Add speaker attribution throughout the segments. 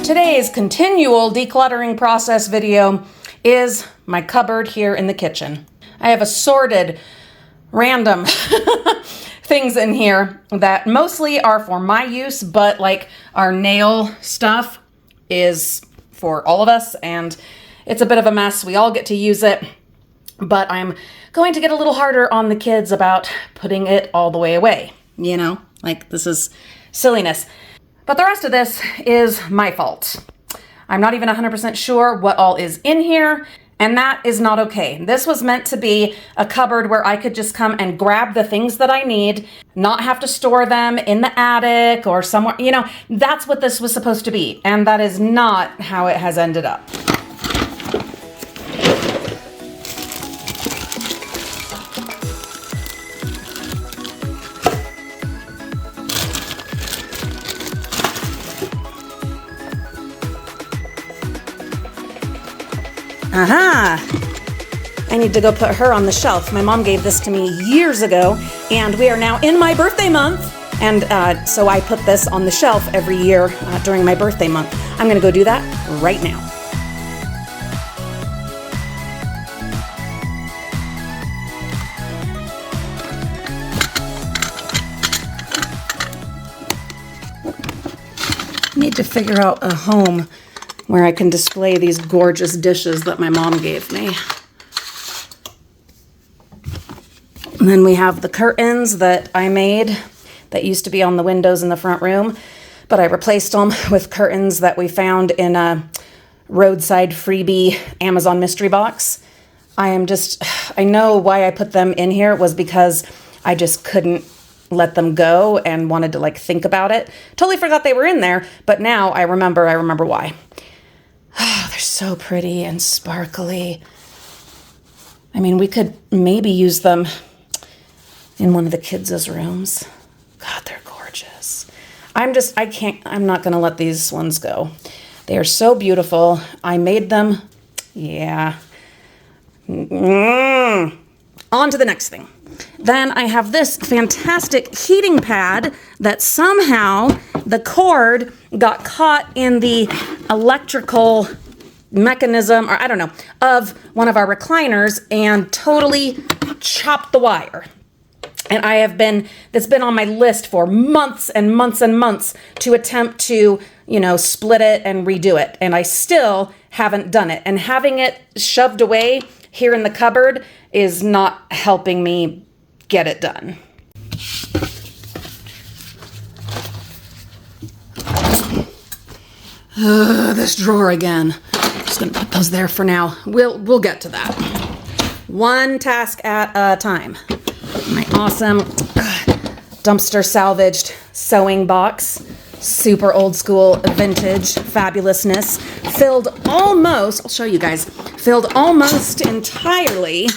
Speaker 1: Today's continual decluttering process video is my cupboard here in the kitchen. I have assorted random things in here that mostly are for my use, but like our nail stuff is for all of us, and it's a bit of a mess. We all get to use it, but I'm going to get a little harder on the kids about putting it all the way away. You know, like this is silliness. But the rest of this is my fault. I'm not even 100% sure what all is in here, and that is not okay. This was meant to be a cupboard where I could just come and grab the things that I need, not have to store them in the attic or somewhere. You know, that's what this was supposed to be, and that is not how it has ended up. Aha! I need to go put her on the shelf. My mom gave this to me years ago, and we are now in my birthday month, and so I put this on the shelf every year during my birthday month. I'm gonna go do that right now. I need to figure out a home where I can display these gorgeous dishes that my mom gave me. And then we have the curtains that I made that used to be on the windows in the front room, but I replaced them with curtains that we found in a roadside freebie Amazon mystery box. I know why I put them in here was because I just couldn't let them go and wanted to like think about it. Totally forgot they were in there, but now I remember why. Oh, they're so pretty and sparkly. I mean, we could maybe use them in one of the kids' rooms. God, they're gorgeous. I'm not gonna let these ones go. They are so beautiful. I made them, yeah. On to the next thing. Then I have this fantastic heating pad that somehow the cord got caught in the electrical mechanism, or I don't know, of one of our recliners and totally chopped the wire. And it's been on my list for months and months and months to attempt to, split it and redo it. And I still haven't done it. And having it shoved away here in the cupboard is not helping me get it done. This drawer again. Just gonna put those there for now. We'll get to that. One task at a time. My awesome dumpster salvaged sewing box. Super old school, vintage fabulousness. I'll show you guys, filled almost entirely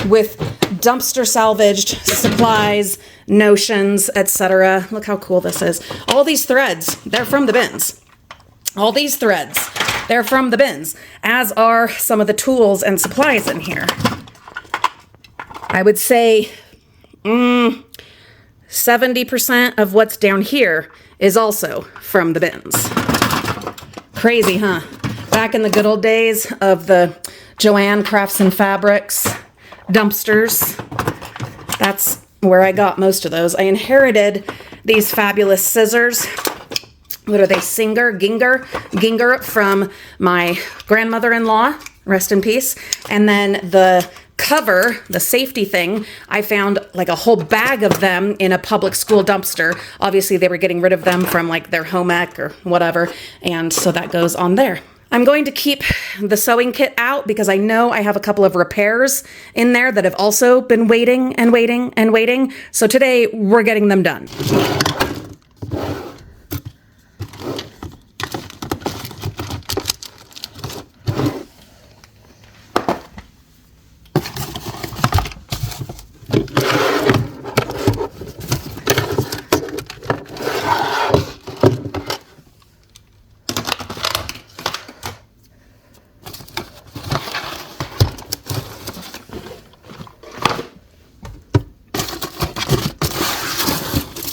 Speaker 1: with dumpster salvaged supplies, notions, etc. Look how cool this is. All these threads, they're from the bins. All these threads, they're from the bins, as are some of the tools and supplies in here. I would say 70% of what's down here is also from the bins. Crazy, huh? Back in the good old days of the Joanne Crafts and Fabrics dumpsters, that's where I got most of those. I inherited these fabulous scissors. What are they? Ginger from my grandmother-in-law, rest in peace. And then the cover, the safety thing, I found like a whole bag of them in a public school dumpster. Obviously they were getting rid of them from like their home ec or whatever, and so that goes on there. I'm going to keep the sewing kit out because I know I have a couple of repairs in there that have also been waiting and waiting and waiting. So today we're getting them done.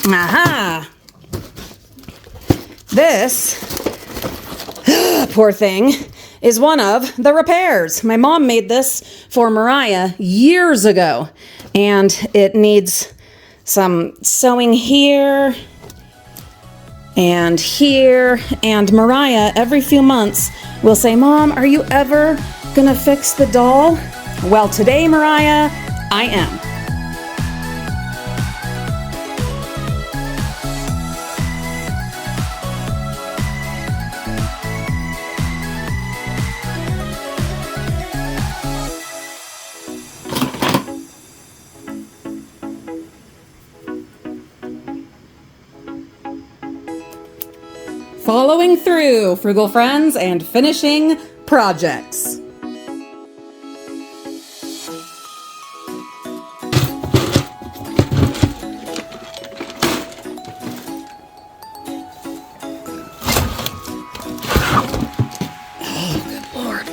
Speaker 1: Aha! This poor thing, is one of the repairs. My mom made this for Mariah years ago, and it needs some sewing here and here. And Mariah, every few months, will say, "Mom, are you ever gonna fix the doll?" Well, today, Mariah, I am. Following through, frugal friends, and finishing projects. Oh, good Lord.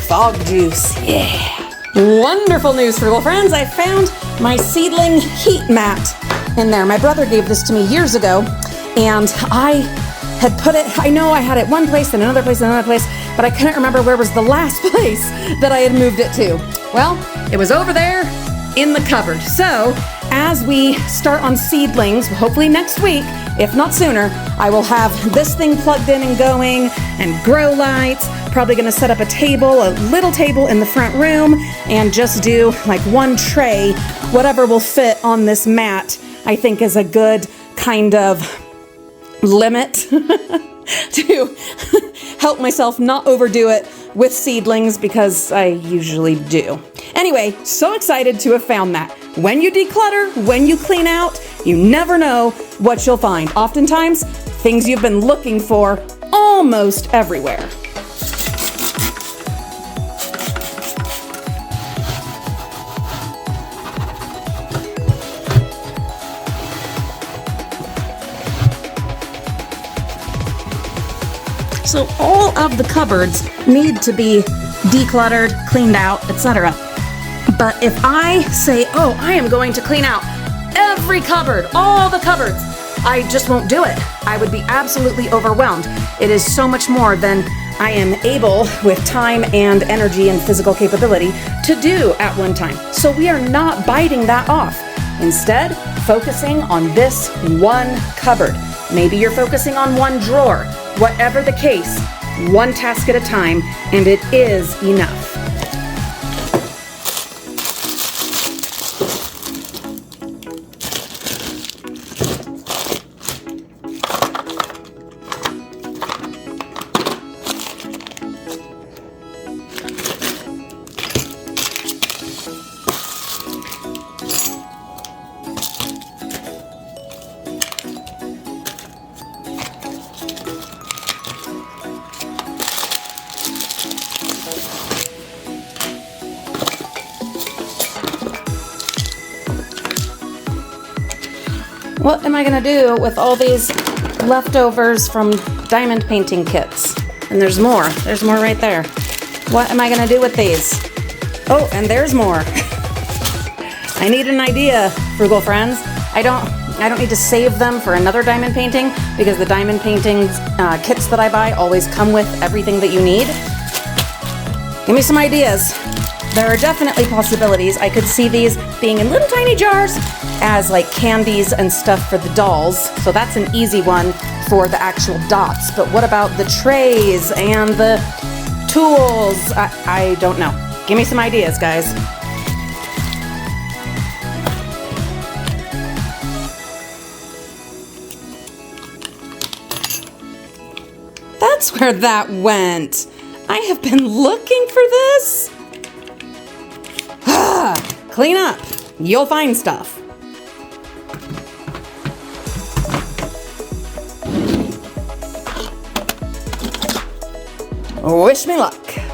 Speaker 1: Fog juice, yeah. Wonderful news, frugal friends. I found my seedling heat mat in there. My brother gave this to me years ago, and I had put it, I know I had it one place and another place and another place, but I couldn't remember where was the last place that I had moved it to. Well, it was over there in the cupboard. So as we start on seedlings, hopefully next week, if not sooner, I will have this thing plugged in and going, and grow lights. Probably gonna set up a table, a little table in the front room, and just do like one tray. Whatever will fit on this mat, I think is a good kind of limit to help myself not overdo it with seedlings, because I usually do. Anyway, so excited to have found that. When you declutter, when you clean out, you never know what you'll find. Oftentimes, things you've been looking for almost everywhere. So all of the cupboards need to be decluttered, cleaned out, etc. But if I say, oh, I am going to clean out every cupboard, all the cupboards, I just won't do it. I would be absolutely overwhelmed. It is so much more than I am able, with time and energy and physical capability, to do at one time. So we are not biting that off. Instead, focusing on this one cupboard. Maybe you're focusing on one drawer. Whatever the case, one task at a time, and it is enough. What am I gonna do with all these leftovers from diamond painting kits? And there's more right there. What am I gonna do with these? Oh, and there's more. I need an idea, frugal friends. I don't need to save them for another diamond painting, because the diamond painting kits that I buy always come with everything that you need. Give me some ideas. There are definitely possibilities. I could see these being in little tiny jars as like candies and stuff for the dolls. So that's an easy one for the actual dots. But what about the trays and the tools? I don't know. Give me some ideas, guys. That's where that went. I have been looking for this. Clean up. You'll find stuff. Wish me luck.